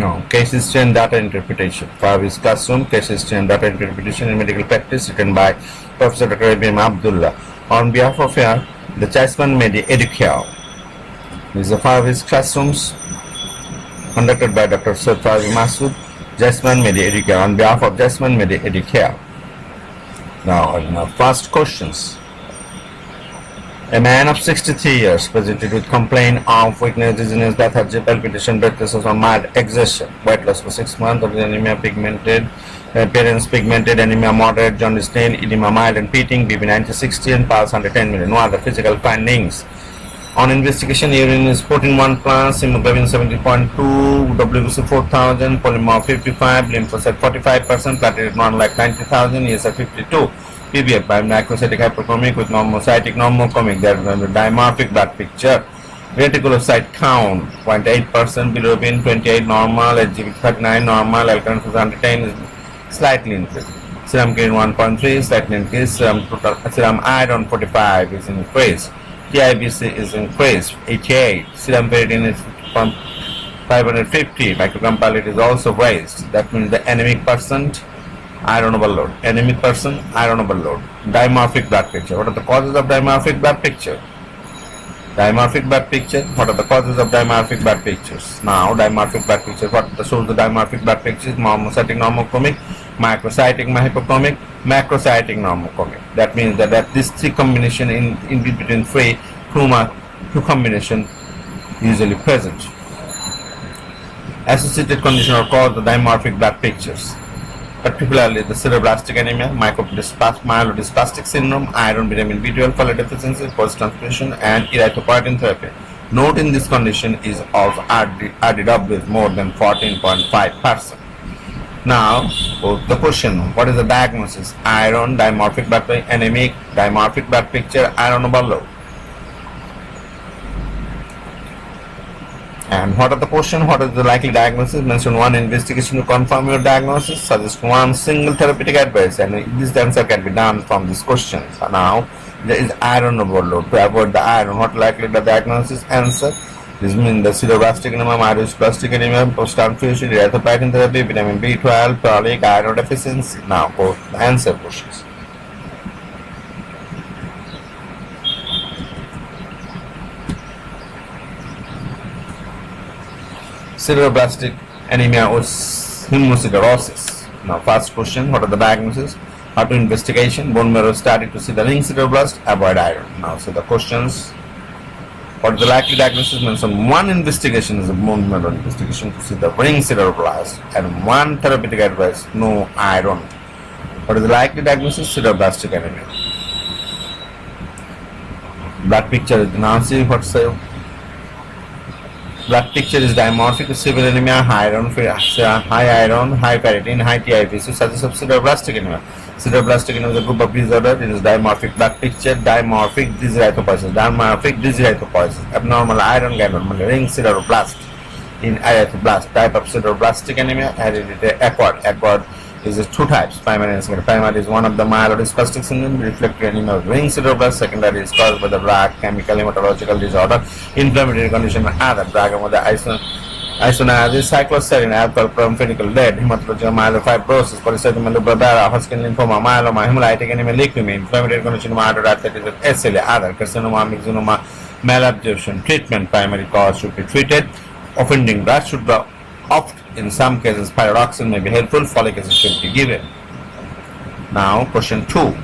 No, case history and data interpretation. FARAVEE'S classroom, case history and data interpretation in medical practice, written by Professor Dr. Abdullah on behalf of the JaismanMediEdu. This is the FARAVEE'S classrooms conducted by Dr. Sir Farid Masood, JaismanMediEdu on behalf of JaismanMediEdu. Now, first questions. A man of 63 years presented with complaint of weakness, dizziness, lethargy, palpitation, breathlessness, or mild exertion. Weight loss for 6 months of anemia pigmented, appearance pigmented, anemia moderate, jaundice stain, edema mild and peating, BP 90-60 and pulse 110 million. No other physical findings. On investigation, urine is 14.1 plus, hemoglobin 70.2, WBC 4000, polymer 55, lymphocyte 45%, platelet non like 90,000, ESR 52. PBF by macrocytic hyperchromic with normocytic normochromic. There is a dimorphic blood picture. Reticulocyte count 0.8%, bilirubin 28 normal, HGB 39 normal, alkaline 110 is slightly increased. Serum creatine 1.3 slightly increased. Serum iron 45 is increased. TIBC is increased 88. Serum ferritin is from 550. Microgram palette is also raised. That means the anemic percent, iron overload. Anemic person, iron overload. Dimorphic blood picture. What are the causes of dimorphic blood picture? Dimorphic blood picture. What are the causes of dimorphic blood pictures? Now, dimorphic blood picture. What shows the dimorphic blood pictures? Normocytic normochromic, microcytic hypochromic, macrocytic normochromic. That means that this three combination in between three two combination usually present. Associated condition or cause the dimorphic blood pictures, particularly the cereblastic anemia, myelodysplastic syndrome, iron, vitamin B12, folate deficiency, post-transfusion, and erythropoietin therapy. Note in this condition is of RDW more than 14.5%. Now, the question, what is the diagnosis? Iron, dimorphic blood picture, anemic, dimorphic blood picture, iron overload. And what are the question? What is the likely diagnosis? Mention one investigation to confirm your diagnosis. Suggest one single therapeutic advice, and this answer can be done from this question. So now there is iron overload. To avoid the iron, what likely the diagnosis? Answer. This means the cereblastic anemia, myelodysplastic anemia, post-transfusion, erythropoietin therapy, vitamin B12, folic, iron deficiency. Now for the answer questions. Cereblastic anemia or hemosiderosis. Now, first question, what are the diagnoses? How to investigation? Bone marrow study to see the ring cerebroblast, avoid iron. Now, so the questions, what is the likely diagnosis? Mention one investigation is a bone marrow investigation to see the ring cerebroblast, and one therapeutic advice, no iron. What is the likely diagnosis? Cereblastic anemia. Blood picture is Nancy, what's the blood picture is dimorphic, severe anemia, high iron, high ferritin, high TIBC, such as cereblastic anemia. Cereblastic anemia is a group of disorder. It is dimorphic blood picture, dimorphic dyserythropoiesis, abnormal iron granule, ring cerebroblast in erythroblast. Type of cereblastic anemia, hereditary acquired is two types, primary and secondary. Primary is one of the myelodysplastic syndrome, reflective anemia of ring cerebroblast. Secondary is caused by the drug, chemical hematological disorder, inflammatory condition, and other drug among the isoniazid, cycloserine, alcohol, phenyl lead, hematological myelofibrosis, polycythemia vera, Hodgkin lymphoma, myeloma, hemolytic anemia, leukemia, inflammatory condition, myocarditis, SLA, other carcinoma, myxoma, malabsorption. Treatment, primary cause should be treated. Offending drug should be opt. In some cases, pyridoxine may be helpful. Folic acid should be given. Now, question 2.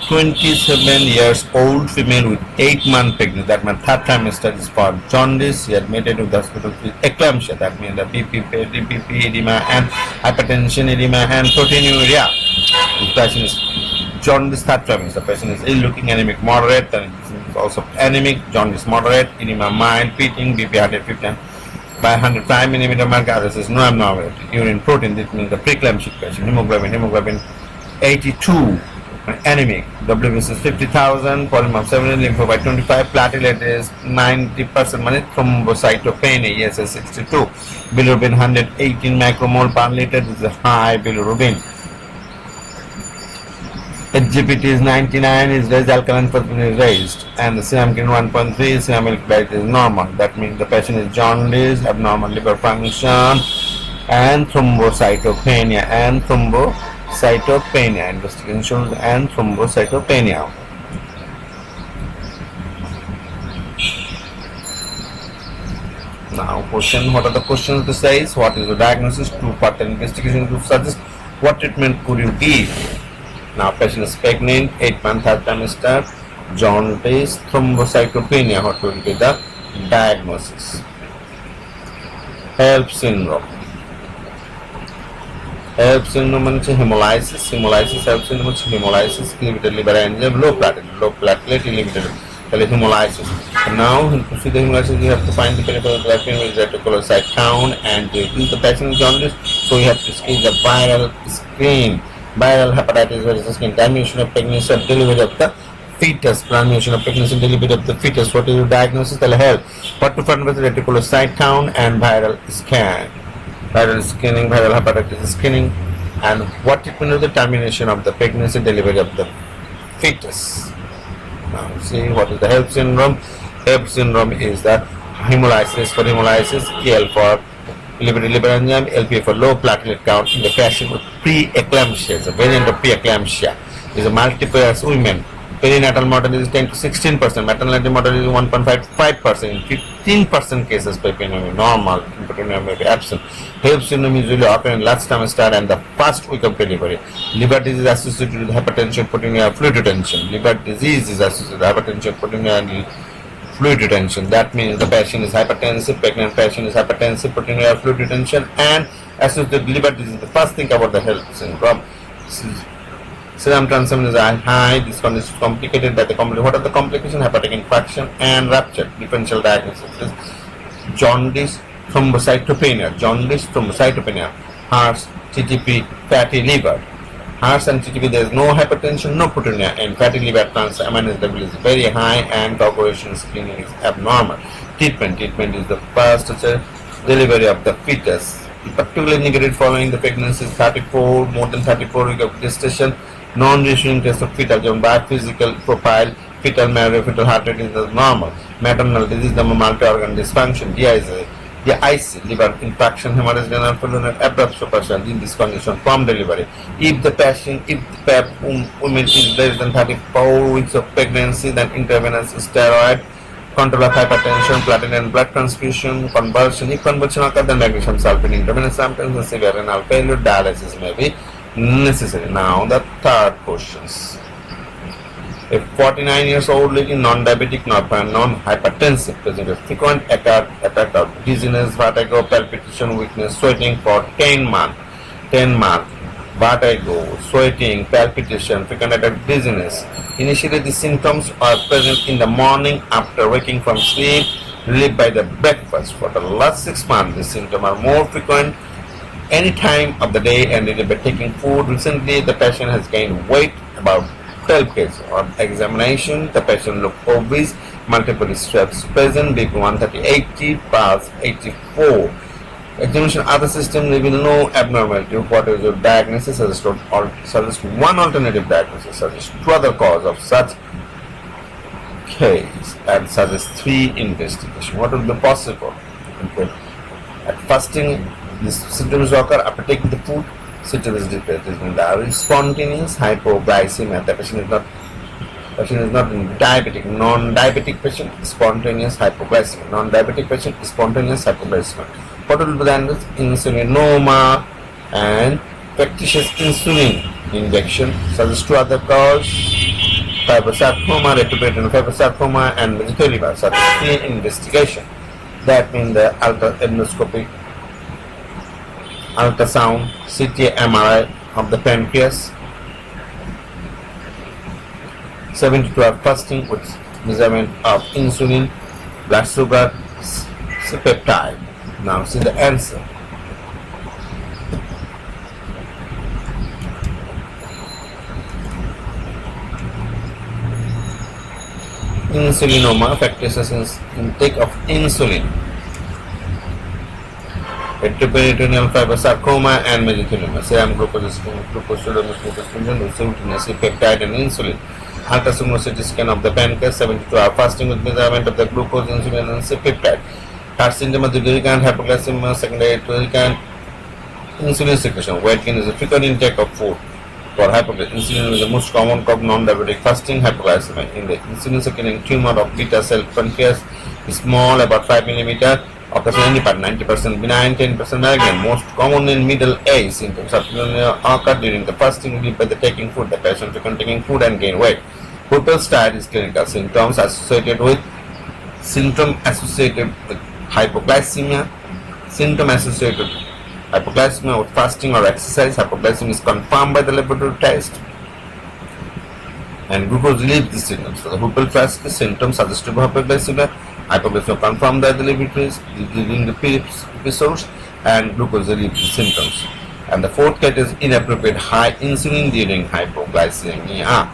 27 years old female with 8-month pregnancy. That means third trimester is for jaundice. She admitted to the hospital with eclampsia. That means the DPP, edema, and hypertension, edema, and proteinuria. This patient is jaundice third trimester. The patient is ill-looking, anemic, moderate, and also anemic, jaundice moderate, edema mild, peating, BP 115 by 105 millimeter mercury. Others is no abnormality. Urine protein, this means the preeclamptic patient. Hemoglobin 82, anemic. WBC is 50,000, polymer 7, lymphocyte 25, platelet is 90%, thrombocytopenia, ESS 62, bilirubin 118 micromole per liter. This is a high bilirubin. HGPT is 99, is raised, alkaline phosphatase is raised, and the serum creatinine 1.3, serum electrolyte is normal. That means the patient is jaundice, abnormal liver function, and thrombocytopenia. Investigation shows and thrombocytopenia. Now, question: what are the questions to say? What is the diagnosis? Two-part investigation to suggest what treatment could you give? Now, patient is pregnant, 8 months, third trimester, jaundice, thrombocytopenia. What will be the diagnosis? HELLP syndrome. HELLP syndrome means hemolysis. HELLP syndrome means hemolysis, elevated liver enzyme, low platelet, elevated hemolysis. Now, to see the hemolysis, you have to find the peripheral reticulocyte count, and if the patient is jaundice, so you have to screen the viral screen. Viral hepatitis versus contamination of pregnancy or delivery of the fetus. Transmission of pregnancy and delivery of the fetus. What is the diagnosis? Will help. What to find with reticulocyte count and viral scan. Viral screening, viral hepatitis screening, and what treatment of the termination of the pregnancy, delivery of the fetus. Now see what is the HELLP syndrome. HELLP syndrome is the hemolysis for hemolysis, EL for elevated liver enzyme, LPA for low platelet count in the patient with preeclampsia. It's a variant of preeclampsia. Is a multiple as women. Perinatal mortality is 10 to 16%. Maternal mortality is 1.55%. In 15% cases, peritoneum may be normal, peritoneum may be absent. HELLP syndrome usually occurs in last trimester and the first week of delivery. Liver disease associated with hypertension, proteinuria, fluid retention. Liver disease is associated with hypertension, proteinuria, and fluid retention. That means the patient is hypertensive, pregnant patient is hypertensive, proteinuria, fluid retention, and associated with liver disease. The first thing about the HELLP syndrome. Serum transaminase is high. This condition is complicated by the what are the complications? Hepatic infection and rupture. Differential diagnosis is jaundice, thrombocytopenia. Jaundice, thrombocytopenia. Heart, TTP, fatty liver. Heart and TTP, there is no hypertension, no proteinuria, and fatty liver transaminase level is very high, and coagulation screening is abnormal. Treatment is the first delivery of the fetus. Particularly negative following the pregnancy is 34, more than 34 weeks of gestation. Non-reassuring test of fetal biophysical profile, fetal marrow, fetal heart rate is normal. Maternal disease, the multi-organ dysfunction, DIC, liver infection, hemorrhage, renal failure, abrupt suppression in this condition from delivery. If the woman is less than 34 weeks of pregnancy, then intravenous steroid, control of hypertension, platelet and blood transfusion, convulsion. If convulsion occurs, then magnesium sulfate, intravenous symptoms, and severe renal failure, dialysis may be necessary. Now the third questions. A 49 years old lady, non-diabetic, non-hypertensive, present a frequent attack of dizziness, vertigo, palpitation, weakness, sweating for 10 months. Vertigo, sweating, palpitation, frequent attack, dizziness. Initially, the symptoms are present in the morning after waking from sleep, relieved by the breakfast. For the last 6 months, the symptoms are more frequent any time of the day and by taking food. Recently, the patient has gained weight about 12 kg. On examination, the patient looked obese, multiple straps present, BP 130/80, pulse 84. Examination other system reveal no abnormality. What is your diagnosis? Suggest one alternative diagnosis, suggest two other cause of such case, and suggest 3 investigation. What will be possible? Okay. At fasting, these symptoms occur after taking the food. Symptom is diabetes, spontaneous hypoglycemia. The patient is not diabetic. Non-diabetic patient, spontaneous hypoglycemia. Non-diabetic patient, spontaneous hypoglycemia. What will be the insulinoma and factitious insulin injection? Suggest 2 other cause: fibrosarcoma, retroperitoneal fibrosarcoma, and mesothelioma. Suggest 3 investigation. That means the endoscopic, ultrasound, CT, MRI of the pancreas. 72 hour fasting with measurement of insulin, blood sugar, C-peptide. Now see the answer. Insulinoma, factitious intake of insulin. retroperitoneal fibrosarcoma and mesothelioma. Serum glucose, glucose, glucose, peptide and insulin. Ultrasonography CT scan of the pancreas, 72 hour fasting with measurement of the glucose, insulin and peptide. Third symptom of the uricant hypoglycemia, secondary to uricant insulin secretion. Weight gain is a frequent intake of food. For hypoglycemia, insulin is the most common cause of non-diabetic fasting hypoglycemia. In the insulin secreting tumor of beta cell pancreas is small, about 5 mm, occurs only about 90% benign, 10% malignant. Most common in middle age. Symptoms of pneumonia occur during the fasting relieved by the taking food. The patient frequently taking food and gain weight. People's diet is clinical. Symptoms associated with hypoglycemia. Symptom associated with hypoglycemia with fasting or exercise. Hypoglycemia is confirmed by the laboratory test. And glucose relieves the symptoms. So the Whipple task symptoms suggestive of hypoglycemia. Hypoglycemia confirmed by the laboratories during the episodes, and glucose relieves the symptoms. And the fourth case is inappropriate high insulin during hypoglycemia.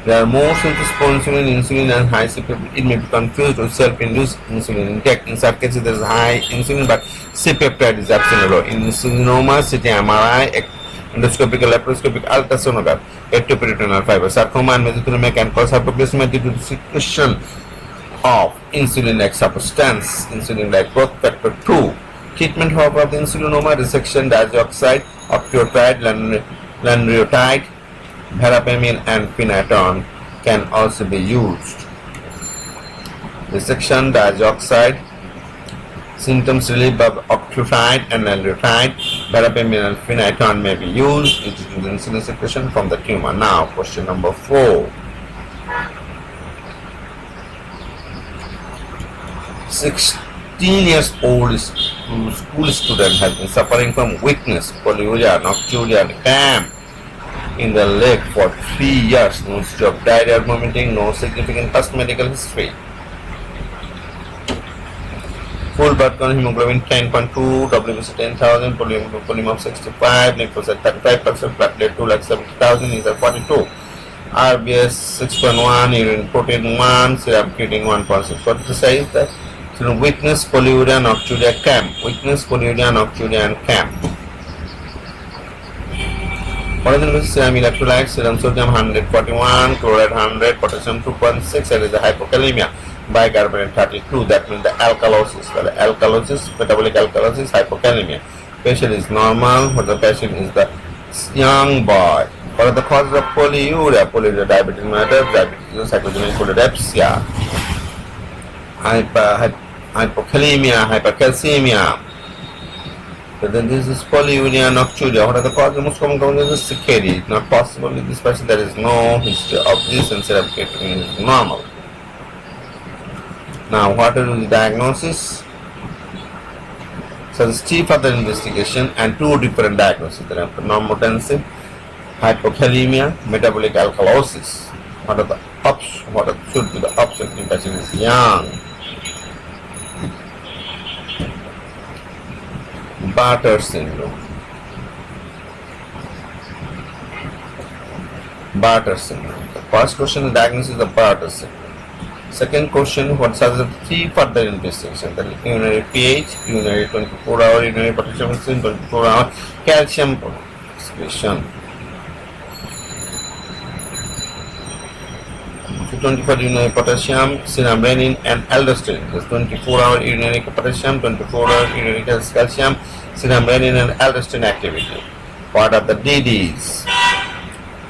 There are more symptoms for insulin and high CPP. It may be confused with self-induced insulin intake. In some cases, there is high insulin, but C-peptide is absent. In insulinoma, CT MRI, endoscopic or laparoscopic ultrasonography, retroperitoneal fibrosarcoma and mesothelioma can cause hypoglycemia due to the secretion of insulin-like substance, insulin-like growth factor 2. Treatment, however, of the insulinoma, resection, diazoxide, octreotide, lanreotide, verapamil and phenytoin can also be used. Resection, diazoxide, symptoms relief of octreotide and lanreotide, verapamil and phenytoin may be used. It is the insulin secretion from the tumor. Now, question number 4. 16 years old school student has been suffering from weakness, polyuria, nocturia and cramp in the leg for 3 years. No history of diarrhea or vomiting, no significant past medical history. Full blood count hemoglobin 10.2, WBC 10,000, volume of 65, lymphocyte 35%, platelet 270,000, these are 42. RBS 6.1, urine protein 1, serum creatine 1.6. What is the size that? So weakness, polyuria, nocturia, cramp. Weakness, polyuria, nocturia and cramp. What are the serum electrolytes? Serum sodium 141, chloride 100, potassium 2.6, and is the hypokalemia. Bicarbonate 32, that means the alkalosis. The alkalosis, metabolic alkalosis, hypokalemia. Patient is normal, but the patient is the young boy. What are the causes of polyuria? Polyuria, diabetes mellitus, diabetes, cyclogenic polydipsia, hypokalemia, hypercalcemia. So then this is polyuria, nocturia. What are the causes? The most common causes is security. It's not possible with this person. There is no history of this, and serum creatinine is normal. Now, what is the diagnosis? So, the chief of the investigation and 2 different diagnoses. There are normotensive, hypokalemia, metabolic alkalosis. What are the options? What should be the options if patient is young? Bartter syndrome. Bartter syndrome. The first question is diagnosis of Bartter syndrome. Second question, what are the 3 further investigations? The urinary pH, urinary 24-hour urinary potassium excretion, 24-hour calcium excretion. 24 urinary potassium, serum renin and aldosterone. That's 24-hour urinary potassium, 24-hour urinary calcium, serum renin and aldosterone activity. What are the DDs?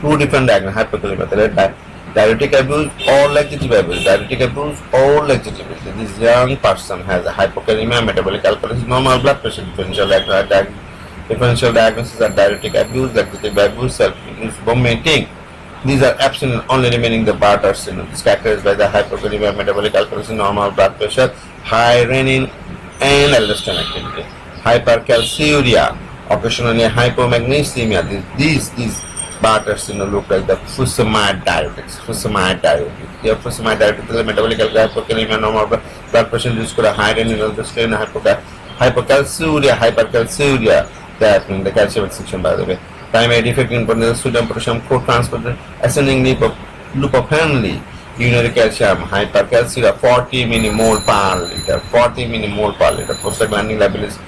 2 different diagnoses, hypokalemia, diuretic abuse or laxative abuse. Diuretic abuse or laxative abuse. This young person has a hypokalemia, metabolic alkalosis, normal blood pressure. Differential diagnosis are diuretic abuse, laxative abuse, self-induced vomiting. These are absent and only remaining the Bartter syndrome. This is characterized by the hypokalemia, metabolic alkalosis, normal blood pressure, high renin and aldosterone activity. Hypercalciuria, occasionally hypomagnesemia. These Bartter syndrome look like the fusamide diuretics. Here fusamide diuretics is a metabolic hypokalemia, normal blood pressure reduced to a high renin, aldosterone, hypercalciuria. That means the calcium excretion, by the way. Primary defect in sodium potassium co-transporter ascending loop of Henle urinary calcium hypercalciuria 40 millimole per liter. 40 millimole per liter. Prostaglandin level is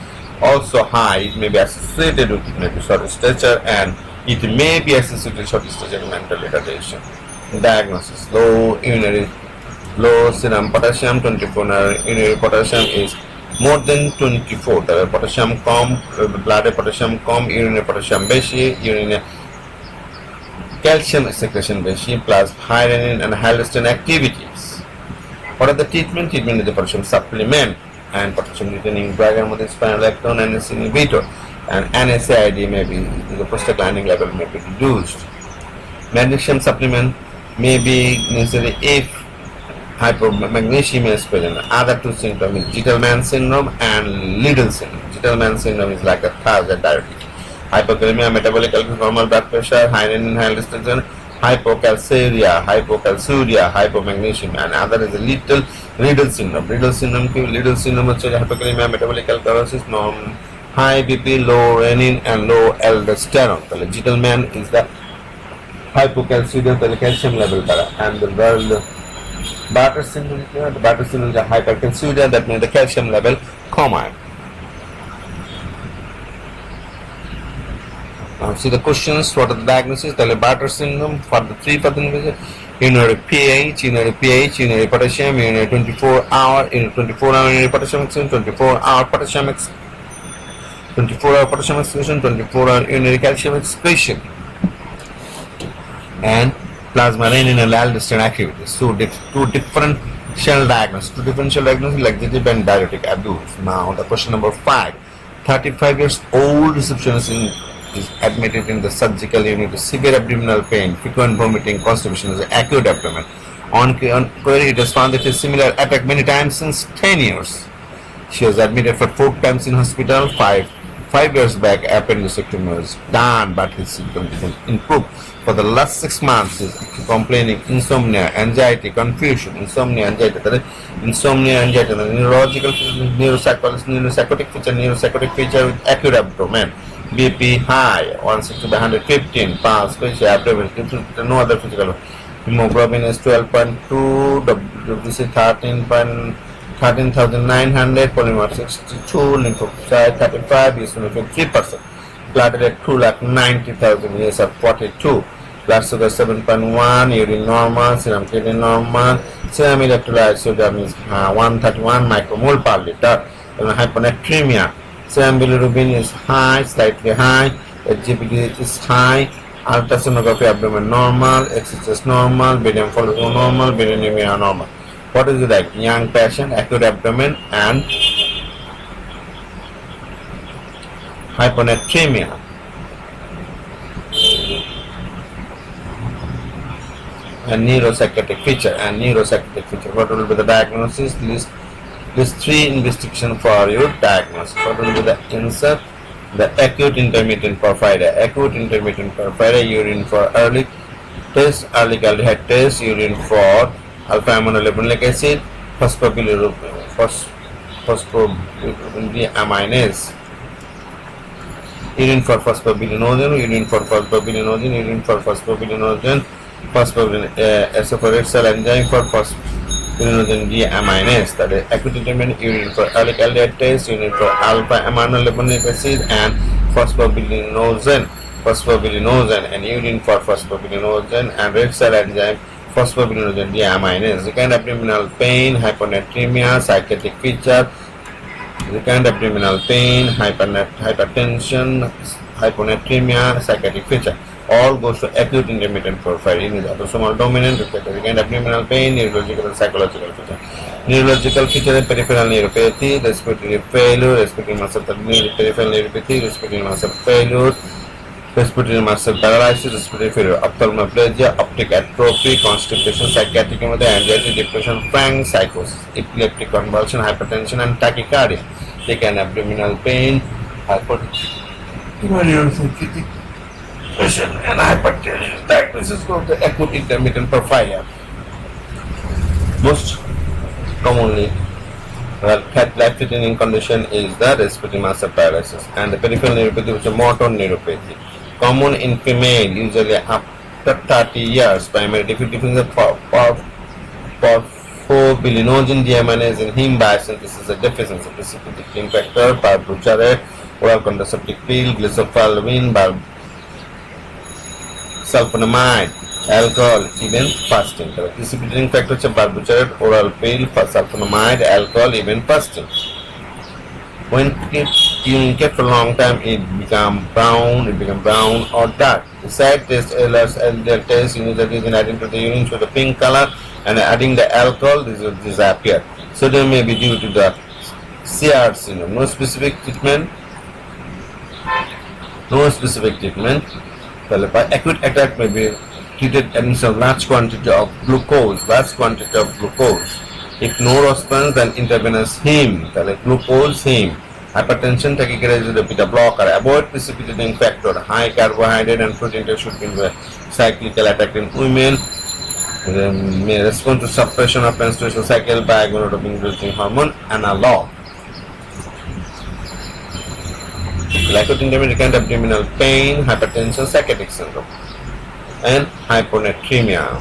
also high. It may be associated with maybe short stature, and it may be associated with short stature and mental retardation. Diagnosis: low serum potassium 24. Urinary potassium is more than 24. The potassium come, blood potassium come, urinary potassium बेशी, urinary calcium secretion बेशी, plus high renin and high elastin activities. What are the treatment? Treatment is the potassium supplement and potassium retaining drug with spironolactone and NSAID inhibitor, and NSAID may be the prostaglandin level may be reduced. Magnesium supplement may be necessary if hypomagnesium is present. Other two symptoms is Gentleman syndrome and Liddle syndrome. Gentleman syndrome is like a thousand diuretic. Hypokalemia, metabolic alcohol, normal blood pressure, high renin, high elastin, hypocalciuria, hypomagnesium, and other is a Liddle syndrome. Liddle syndrome is hypokalemia, metabolic alkalosis, high BP, low renin, and low aldosterone. The Gentleman is the hypocalciuria, the calcium level, and the Bartter syndrome is the hypercalciuria, that means the calcium level common. Now see the questions. What are the diagnoses? The Bartter syndrome for the three pathologies: urinary pH, urinary potassium, urinary 24-hour urinary potassium excretion, 24-hour potassium excretion, 24-hour urinary calcium excretion, and plasma renin and aldosterone activities. So two differential diagnosis like diabetic and diuretic abuse. Now the question number 5. 35 years old receptionist is admitted in the surgical unit with severe abdominal pain, frequent vomiting, constipation, is acute abdomen. On query, it is found that a similar attack many times since 10 years. She was admitted for 4 times in hospital. 5 years back, appendectomy was done, but his symptoms didn't improve. For the last 6 months, he is complaining insomnia, anxiety, confusion, insomnia, anxiety, the neurological, neuropsychotic feature with acute abdomen, BP high, 160/115, pulse, pressure, abdomen, no other physical. Hemoglobin is 12.2, WBC 13,900, polymer 62, lymphocyte 35, eosinophil 3%, platelet 290,000, ESR 42, blood sugar 7.1, urine normal, serum creatinine normal, serum electrolyte sodium is 131 micromole per liter, hyponatremia, serum bilirubin is high, slightly high, HGPDH is high, ultrasonography abdomen normal, XHS normal, barium follicle normal, barianemia normal. What is it like? Young patient, acute abdomen, and hyponatremia. And neuropsychiatric feature. What will be the diagnosis? List 3 investigation for your diagnosis. What will be the answer? The acute intermittent porphyria. Urine for early test, early aldehyde test, urine for alpha-aminolebulic acid, phosphobilinogenase, urine for phosphobilinogen, esophageal enzyme for phosphobilinogen deaminase. That is acute intermittent urine for allyl aldehyde test, urine for alpha-aminolebulic acid and phosphobilinogen, and urine for phosphobilinogen and red cell enzyme phosphobilinogen deaminase. Recurrent abdominal pain, hyponatremia, psychiatric feature, recurrent abdominal pain, hypertension, hyponatremia, psychiatric feature. All goes to acute intermittent porphyria. Is autosomal dominant, recurrent abdominal pain, neurological and psychological feature. Neurological feature is peripheral neuropathy, respiratory failure, respiratory muscle peripheral neuropathy, respiratory muscle failure, respiratory muscle paralysis, respiratory failure, ophthalmoplegia, optic atrophy, constipation, psychiatric anxiety, depression, frank psychosis, epileptic convulsion, hypertension, and tachycardia. Recurrent abdominal pain, hypertension, and hypertension. Diagnosis of the acute intermittent porphyria. Most commonly, life-threatening condition is the respiratory muscle paralysis and the peripheral neuropathy, which is motor neuropathy. Common in female, usually after 30 years, primary difficulty porphobilinogen deaminase in heme biosynthesis a deficiency, precipitating factor, barbiturate, oral contraceptive pill, glycophalamine, sulfonamide, alcohol, even fasting. The precipitating factor is barbiturate, oral pill, sulfonamide, alcohol, even fasting. When kept for a long time, it become brown or dark. The side test LDL test immediately is adding to the urine show the pink color, and adding the alcohol, this will disappear. Sodium may be due to the CR syndrome. No specific treatment. Well, by acute attack may be treated admission of large quantity of glucose. If no response, then intravenous heme, glucose heme. Hypertension, tachycardia is a beta blocker. Avoid precipitating factor. High carbohydrate and fruit intake should be cyclical attack in women. May respond to suppression of menstruation cycle by gonadotropin-inducing hormone analog. Acute intermittent abdominal pain, hypertension, psychotic syndrome, and hyponatremia.